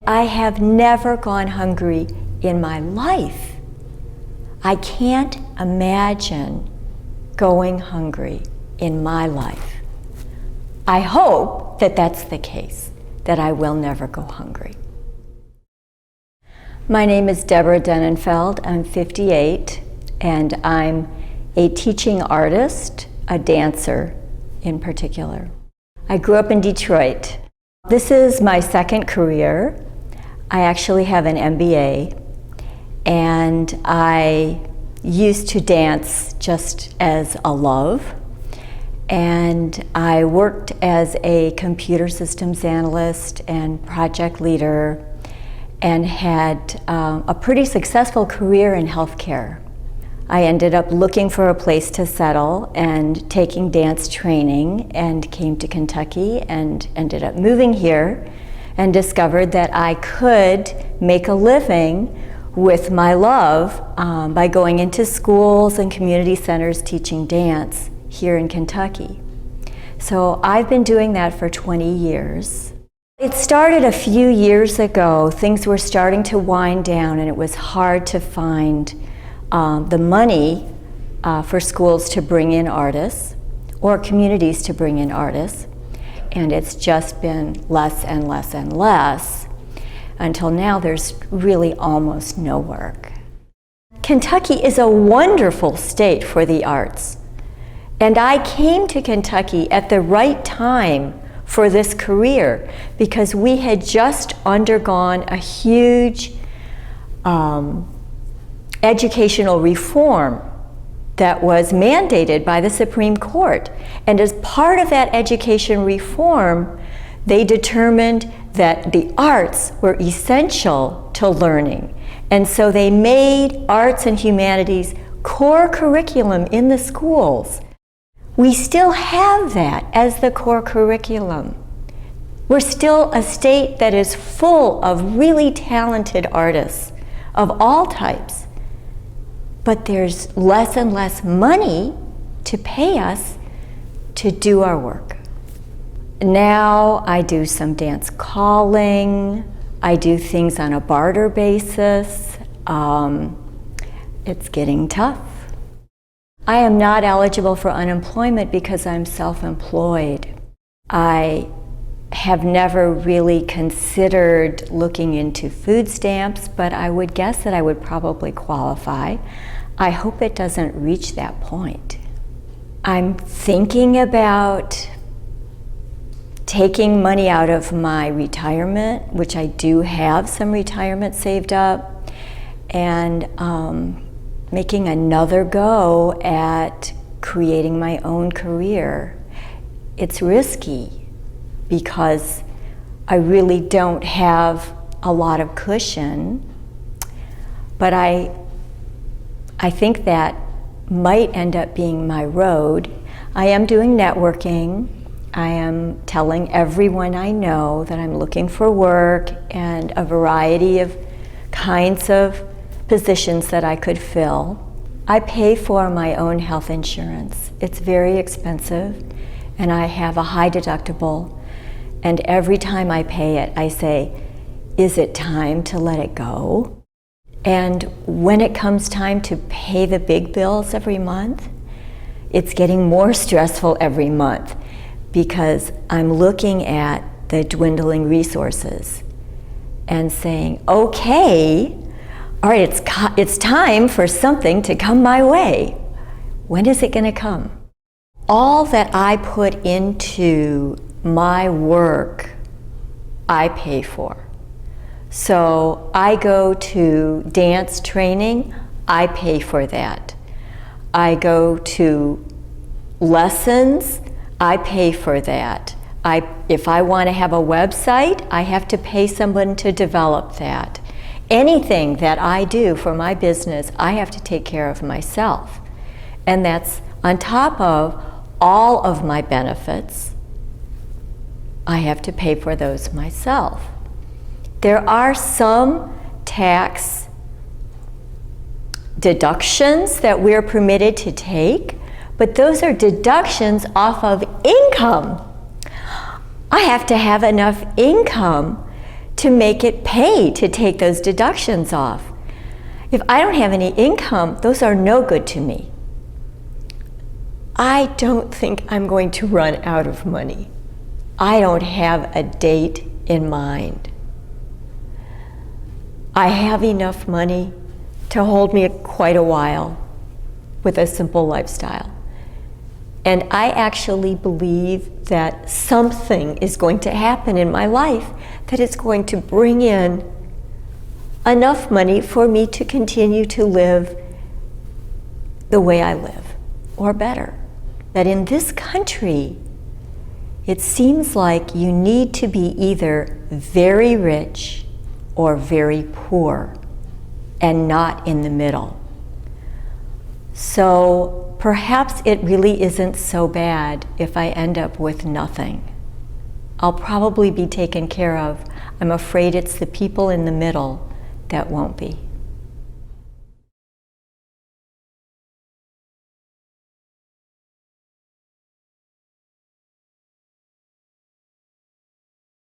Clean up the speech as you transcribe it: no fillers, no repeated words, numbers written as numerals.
I have never gone hungry in my life. I can't imagine going hungry in my life. I hope that that's the case, that I will never go hungry. My name is Deborah Denenfeld. I'm 58, and I'm a teaching artist, a dancer in particular. I grew up in Detroit. This is my second career. I actually have an MBA, and I used to dance just as a love. And I worked as a computer systems analyst and project leader and had a pretty successful career in healthcare. I ended up looking for a place to settle and taking dance training, and came to Kentucky and ended up moving here and discovered that I could make a living with my love by going into schools and community centers teaching dance here in Kentucky. So I've been doing that for 20 years. It started a few years ago. Things were starting to wind down, and it was hard to find the money for schools to bring in artists or communities to bring in artists. And it's just been less and less and less until now there's really almost no work. Kentucky is a wonderful state for the arts. And I came to Kentucky at the right time for this career because we had just undergone a huge educational reform that was mandated by the Supreme Court. And as part of that education reform, they determined that the arts were essential to learning. And so they made arts and humanities core curriculum in the schools. We still have that as the core curriculum. We're still a state that is full of really talented artists of all types. But there's less and less money to pay us to do our work. Now I do some dance calling. I do things on a barter basis. It's getting tough. I am not eligible for unemployment because I'm self-employed. I have never really considered looking into food stamps, but I would guess that I would probably qualify. I hope it doesn't reach that point. I'm thinking about taking money out of my retirement, which I do have some retirement saved up, and making another go at creating my own career. It's risky because I really don't have a lot of cushion, but I think that might end up being my road. I am doing networking. I am telling everyone I know that I'm looking for work and a variety of kinds of positions that I could fill. I pay for my own health insurance. It's very expensive, and I have a high deductible. And every time I pay it, I say, is it time to let it go? And when it comes time to pay the big bills every month, it's getting more stressful every month because I'm looking at the dwindling resources and saying, okay, all right, it's time for something to come my way. When is it going to come? All that I put into my work, I pay for. So I go to dance training, I pay for that. I go to lessons, I pay for that. If I want to have a website, I have to pay someone to develop that. Anything that I do for my business, I have to take care of myself. And that's on top of all of my benefits. I have to pay for those myself. There are some tax deductions that we're permitted to take, but those are deductions off of income. I have to have enough income to make it pay to take those deductions off. If I don't have any income, those are no good to me. I don't think I'm going to run out of money. I don't have a date in mind. I have enough money to hold me quite a while with a simple lifestyle. And I actually believe that something is going to happen in my life that is going to bring in enough money for me to continue to live the way I live, or better. That in this country, it seems like you need to be either very rich or very poor, and not in the middle. So perhaps it really isn't so bad if I end up with nothing. I'll probably be taken care of. I'm afraid it's the people in the middle that won't be.